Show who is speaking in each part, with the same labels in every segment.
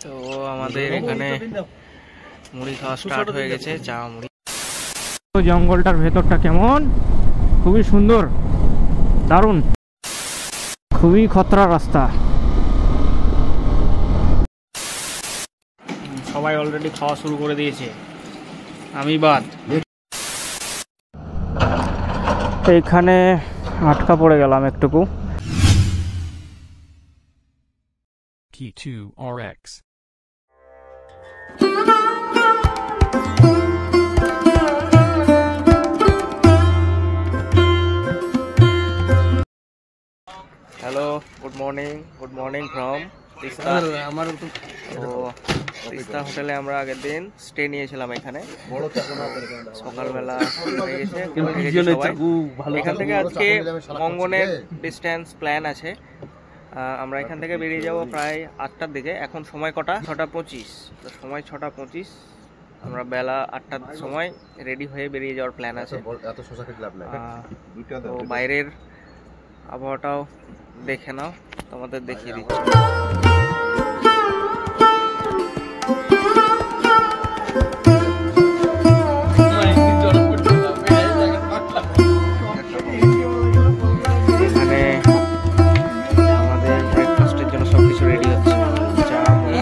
Speaker 1: তো আমাদের এখানে মুড়ি খাওয়া স্টার্ট হয়ে গেছে, চা মুড়ি। জঙ্গলটার ভেতরটা কেমন, খুবই সুন্দর, দারুণ, খুবই খতরা রাস্তা। সবাই অলরেডি খাওয়া শুরু করে দিয়েছে, আমি বাদ। এইখানে আটকা পড়ে গেলাম একটুকু।
Speaker 2: T2RX
Speaker 1: hello, good morning from Teesta. তো তিস্তা হোটেলে আমরা আগের দিন স্টে নিয়েছিলাম এখানে। সকালবেলা হয়ে গেছে, এখান থেকে আজকে মঙ্গনের ডিস্টেন্স প্ল্যান আছে। আমরা এখান থেকে বেরিয়ে যাব প্রায় 8টার দিকে। এখন সময় কটা? 6:25। তো সময় 6:25। আমরা বেলা 8টার সময় রেডি হয়ে বেরিয়ে যাওয়ার প্ল্যান আছে। তো বাইরের আবহাওয়াটাও দেখে নাও, তোমাদের দেখিয়ে দিচ্ছি। এখানে আমাদের ব্রেকফাস্টের জন্য সবকিছু রেডি হচ্ছে, চা মুড়ি।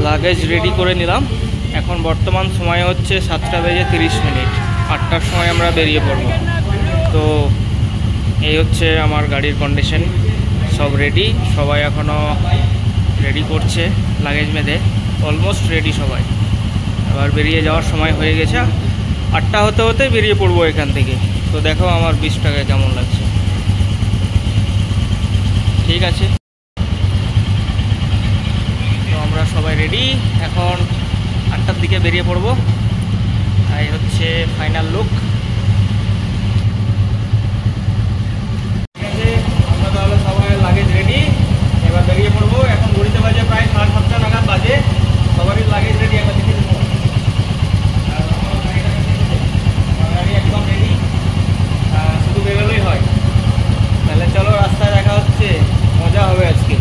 Speaker 1: লাগেজ রেডি করে নিলাম। এখন বর্তমান সময় হচ্ছে 7:30। 8টার সময় আমরা বেরিয়ে পড়ব। তো এই হচ্ছে আমার গাড়ির কন্ডিশন, সব রেডি। সবাই এখনও রেডি করছে লাগেজ বেঁধে, অলমোস্ট রেডি সবাই। এবার বেরিয়ে যাওয়ার সময় হয়ে গেছে, 8টা হতে হতে বেরিয়ে পড়বো এখান থেকে। তো দেখো আমার 20 টাকা কেমন লাগছে। ঠিক আছে, আমরা সবাই রেডি, এখন 8টার দিকে বেরিয়ে পড়বো। এই হচ্ছে ফাইনাল লুক। আমরা তাহলে সবাই লাগেজ রেডি, এবার বেরিয়ে পড়বো। এখন ঘড়িতে বাজে প্রায় 7:30 নাগাদ বাজে। সবারই লাগেজ রেডি, একবার দেখে দেবো। গাড়ি একদম রেডি, শুধু বেরোলেই হয়। তাহলে চলো, রাস্তায় দেখা হচ্ছে, মজা হবে আজকে।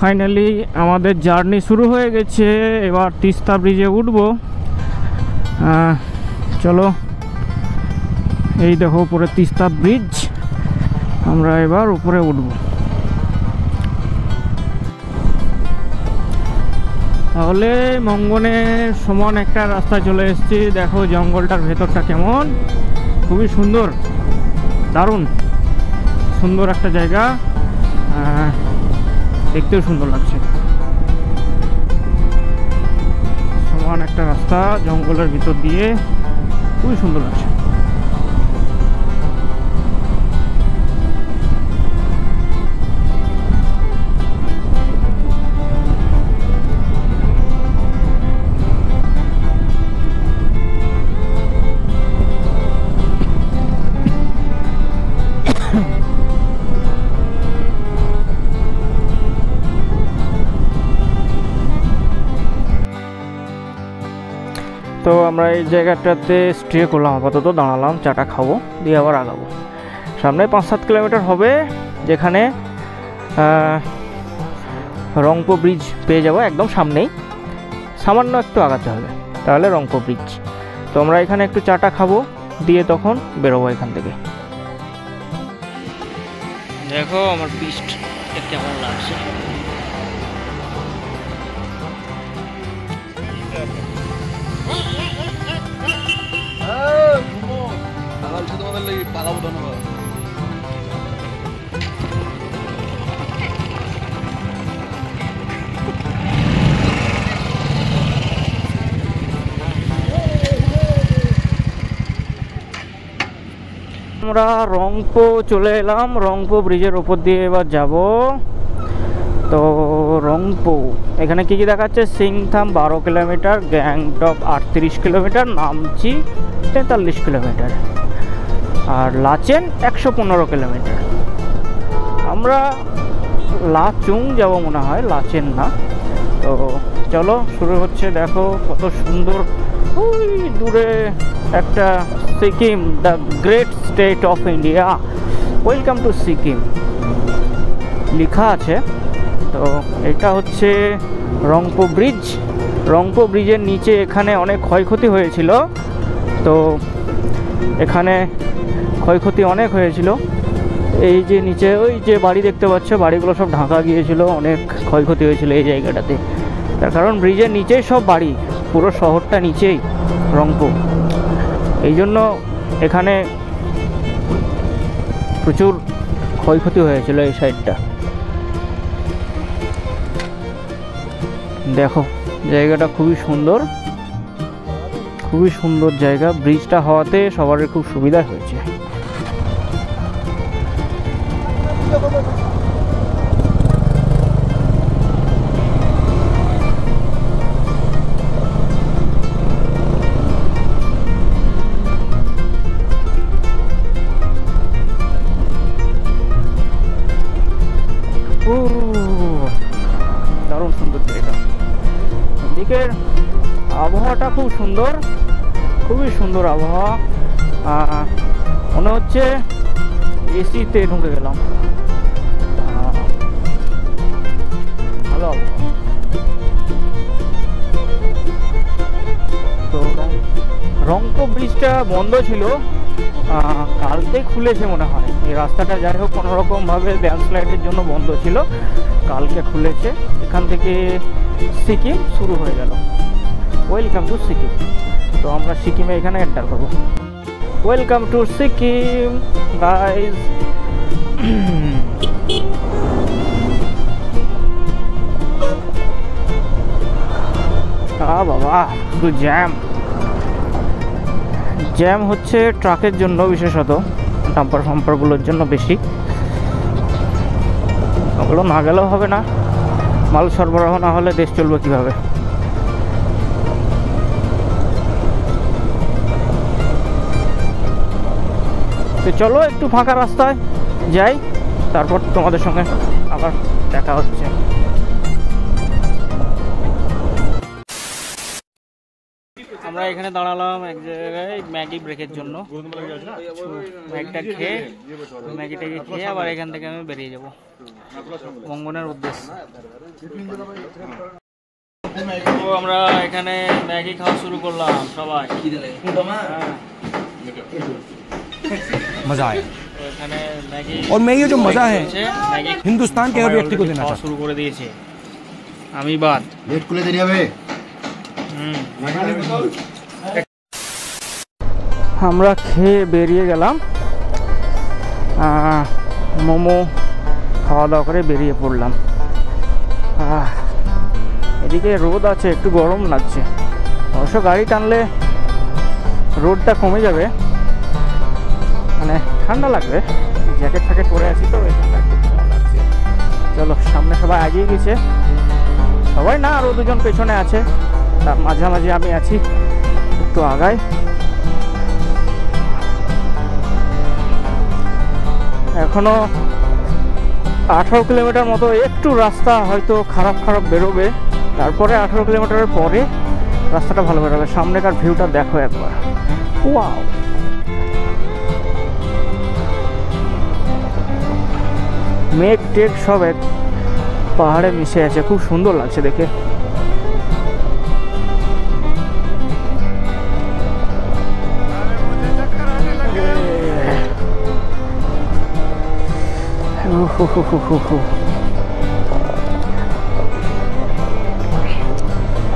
Speaker 1: ফাইনালি আমাদের জার্নি শুরু হয়ে গেছে। এবার তিস্তা ব্রিজে উঠবো। চলো, এই দেখো উপরে তিস্তা ব্রিজ। আমরা এবার উপরে উঠব। তাহলে মঙ্গনের সমান একটা রাস্তা চলে এসেছি। দেখো জঙ্গলটার ভেতরটা কেমন, খুবই সুন্দর, দারুণ সুন্দর একটা জায়গা, দেখতেও সুন্দর লাগছে। সমান একটা রাস্তা জঙ্গলের ভিতর দিয়ে, খুবই সুন্দর লাগছে। তো আমরা এই জায়গাটাতে স্টে করলাম, আপাতত দাঁড়ালাম, চাটা খাবো, দিয়ে আবার আগাবো। সামনে 5-7 কিলোমিটার হবে, যেখানে রংপো ব্রিজ পেয়ে যাবো একদম সামনেই। সামান্য একটু আগাতে হবে, তাহলে রংপো ব্রিজ। তো আমরা এখানে একটু চাটা খাবো, দিয়ে তখন বেরোবো এখান থেকে। দেখো আমার পিস্ট কেমন লাগছে। আমরা রংপো চলে এলাম, রংপো ব্রিজের উপর দিয়ে এবার যাব। তো রংপো এখানে কি কি দেখাচ্ছে? Singtam 12 kilometre, Gangtok 38 kilometre, Namchi 43 kilometre, আর লাচেন 115 কিলোমিটার। আমরা
Speaker 2: লাচুং যাব মনে হয়, লাচেন না। তো চলো শুরু হচ্ছে। দেখো কত সুন্দর ওই দূরে একটা Sikkim, the great state of India, welcome to Sikkim লেখা আছে। তো এটা হচ্ছে রংপো ব্রিজ। রংপো ব্রিজের নিচে এখানে অনেক ক্ষয়ক্ষতি হয়েছিল। তো এখানে ক্ষয়ক্ষতি অনেক হয়েছিল। এই যে নিচে ওই যে বাড়ি দেখতে পাচ্ছ, বাড়িগুলো সব ঢাকা গিয়েছিল, অনেক ক্ষয়ক্ষতি হয়েছিল এই জায়গাটাতে। তার কারণ ব্রিজের নিচেই সব বাড়ি, পুরো শহরটা নিচেই রংপো। এই জন্য এখানে প্রচুর ক্ষয়ক্ষতি হয়েছিল এই সাইডটা। দেখো জায়গাটা খুবই সুন্দর, খুবই সুন্দর জায়গা। ব্রিজটা হওয়াতে সবারই খুব সুবিধা হয়েছে। দারুণ সুন্দর জায়গা। এদিকের আবহাওয়াটা খুব সুন্দর, খুবই সুন্দর আবহাওয়া। মনে হচ্ছে এসিতে ঢুকে গেলাম। ভালো আবহাওয়া। তো রংপো ব্রিজটা বন্ধ ছিল, কালকে খুলেছে মনে হয়। এই রাস্তাটা যাই হোক কোনোরকমভাবে ল্যান্ডস্লাইডের জন্য বন্ধ ছিল, কালকে খুলেছে। এখান থেকে সিকিম শুরু হয়ে গেল। Welcome to Sikkim. তো আমরা সিকিমে এখানে এন্টার করবো। Welcome to Sikkim guys. বাবা শুধু জ্যাম। জ্যাম হচ্ছে ট্রাকের জন্য, বিশেষত ডাম্পার ফাম্পারগুলোর জন্য বেশি। ওগুলো না গেলেও হবে না, মাল সরবরাহ না হলে দেশ চলবে কীভাবে। তো চলো একটু ফাঁকা রাস্তায় যাই, তারপর তোমাদের সঙ্গে আবার দেখা হচ্ছে। আমরা এখানে দাঁড়ালাম এক জায়গায় ম্যাগি ব্রেকের জন্য। ম্যাগিটা খেয়ে আবার এখান থেকে আমি বেরিয়ে যাব অঙ্গনের উদ্দেশ্যে। তো আমরা এখানে ম্যাগি খাওয়া শুরু করলাম সবাই।
Speaker 3: मजा आया
Speaker 2: এখানে ম্যাগি,
Speaker 3: और मैं ये जो मजा है हिंदुस्तान के हर व्यक्ति को देना चाहता हूं।
Speaker 2: শুরু করে দিয়েছে। আমি বাদ
Speaker 4: লেট খুলে দেরি হবে।
Speaker 2: আমরা খেয়ে বেরিয়ে গেলাম, মোমো খাওয়া দাওয়া করে বেরিয়ে পড়লাম। এদিকে রোদ আছে, একটু গরম লাগছে। অবশ্য গাড়ি টানলে রোদটা কমে যাবে, মানে ঠান্ডা লাগবে। জ্যাকেট ফ্যাকেট পরে আছি তো এখানটা একটু ভালো লাগছে। চলো সামনে সবাই এগিয়ে গেছে, সবাই না আরও দুজন পেছনে আছে, তার মাঝামাঝি আমি আছি, একটু আগাই। এখনো 18 কিলোমিটার মতো, একটু রাস্তা হয়তো খারাপ বেরোবে, তারপরে 18 কিলোমিটারের পরে রাস্তাটা ভালো বেরোবে। সামনেকার ভিউটা দেখো একবার, ওয়াও। মেঘ টেঘ সব এক পাহাড়ে মিশে আছে, খুব সুন্দর লাগছে দেখে।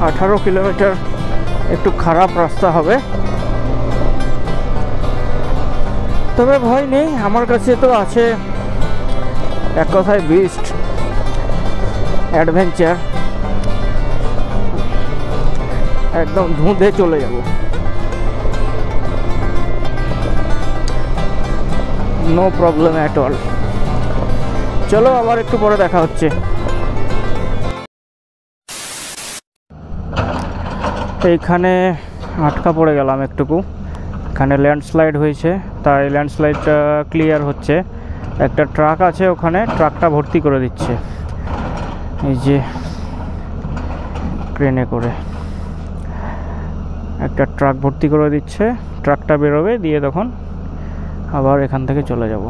Speaker 2: আঠারো কিলোমিটার একটু খারাপ রাস্তা হবে, তবে ভয় নেই, আমার কাছে তো আছে এক কথায় বিস্ট অ্যাডভেঞ্চার। একদম ধুঁধে চলে যাব, নো প্রবলেম অ্যাট অল। চলো আবার একটু পরে দেখা হচ্ছে। এইখানে আটকা পড়ে গেলাম একটুকু, এখানে ল্যান্ডস্লাইড হয়েছে, তাই ল্যান্ডস্লাইডটা ক্লিয়ার হচ্ছে। একটা ট্রাক আছে ওখানে, ট্রাকটা ভর্তি করে দিচ্ছে এই যে ক্রেনে করে একটা ট্রাক ভর্তি করে দিচ্ছে। ট্রাকটা বেরোবে, দিয়ে তখন আবার এখান থেকে চলে যাব।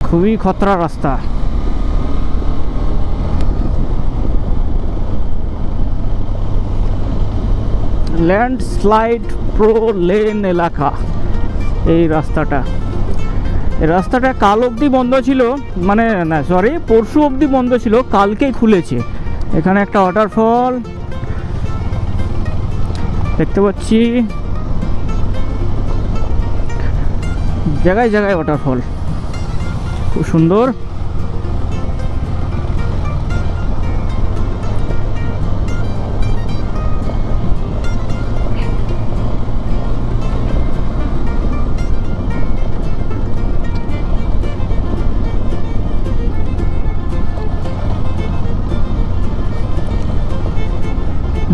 Speaker 2: খুবই খতরা রাস্তা। ল্যান্ডস্লাইড প্রো লেন এলাকা এই রাস্তাটা। এই রাস্তাটা কাল অবধি বন্ধ ছিল, মানে না সরি পরশু অবধি বন্ধ ছিল, কালকেই খুলেছে। এখানে একটা ওয়াটারফল দেখতে পাচ্ছি, জায়গায় জায়গায় ওয়াটারফল, খুব সুন্দর।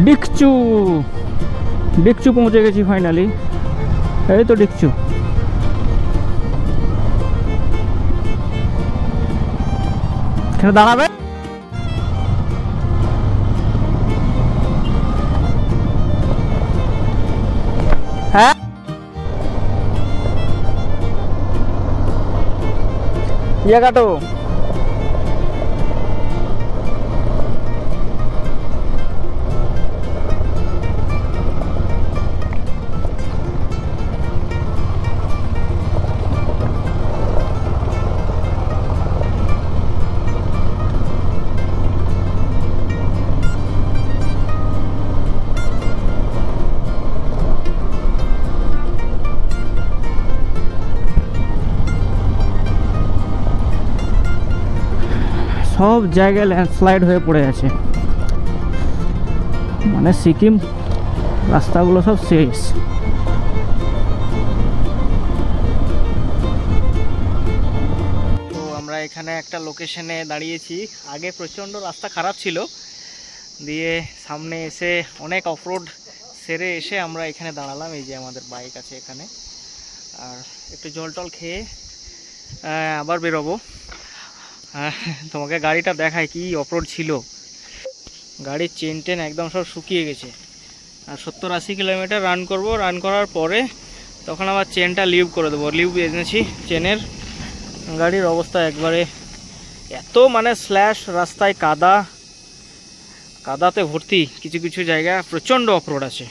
Speaker 2: ডিকচু ডিকচু পৌঁছে গেছি ফাইনালি। এই তো ডিকচু। এখানে দাঁড়াবে। হ্যাঁ ইয়ে কাটো। সব জায়গায় ল্যান্ডস্লাইড হয়ে পড়ে আছে, মানে সিকিম রাস্তাগুলো সব শেষ।
Speaker 1: তো আমরা এখানে একটা লোকেশনে দাঁড়িয়েছি। আগে প্রচণ্ড রাস্তা খারাপ ছিল, দিয়ে সামনে এসে অনেক অফরোড সেরে এসে আমরা এখানে দাঁড়ালাম। এই যে আমাদের বাইক আছে এখানে, আর একটু জল টল খেয়ে আবার বেরোবো। তোমাকে গাড়িটা দেখায় কি অফরোড ছিল। গাড়ির চেন টেন একদম সব শুকিয়ে গেছে। আর 70-80 কিলোমিটার রান করব, রান করার পরে তখন আবার চেনটা লিভ করে দেবো। লিভ এনেছি চেনের। গাড়ির অবস্থা একবারে এত মানে স্ল্যাশ, রাস্তায় কাদাতে ভর্তি, কিছু কিছু জায়গা প্রচণ্ড অফরোড আছে।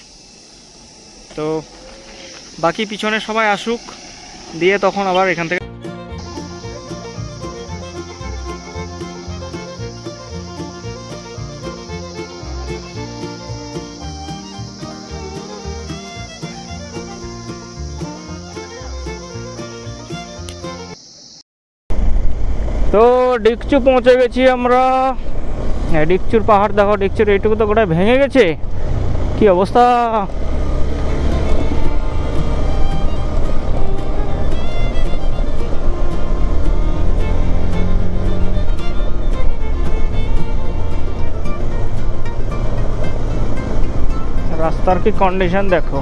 Speaker 1: তো বাকি পিছনে সবাই আসুক, দিয়ে তখন আবার এখান থেকে
Speaker 2: তো ডিকচু পৌঁছে গেছি আমরা। ডিকচুর পাহাড় দেখো, ডিকচুর এইটুকু তো গোটা ভেঙে গেছে, কি অবস্থা। রাস্তার কি কন্ডিশন দেখো।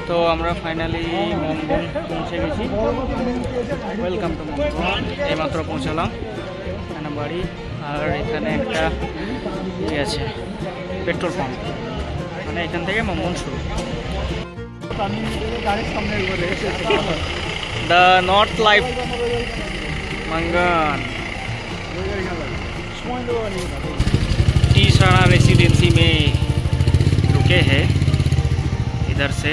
Speaker 2: তো আমরা ফাইনালি মনবন পৌঁছে গেছি। Welcome to Monbon. এইমাত্র পৌঁছালাম, এখানে বাড়ি। আর এখানে একটা ইয়ে আছে, পেট্রোল পাম্প। মানে এখান থেকে মঙ্গন শুরু। দ্য नॉर्थ लाइफ मंगन टीसारा रेसिडेंसी में रुके हैं। इधर से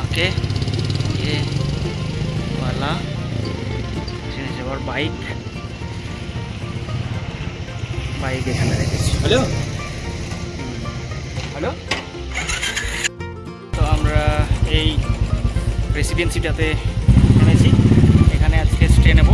Speaker 2: आके ये वाला और बाइक এখানে রেখেছি।
Speaker 3: हेलो हेलो
Speaker 2: তো আমরা এই রেসিডেন্সিটাতে নেমেছি, এখানে আজকে স্টে নেব।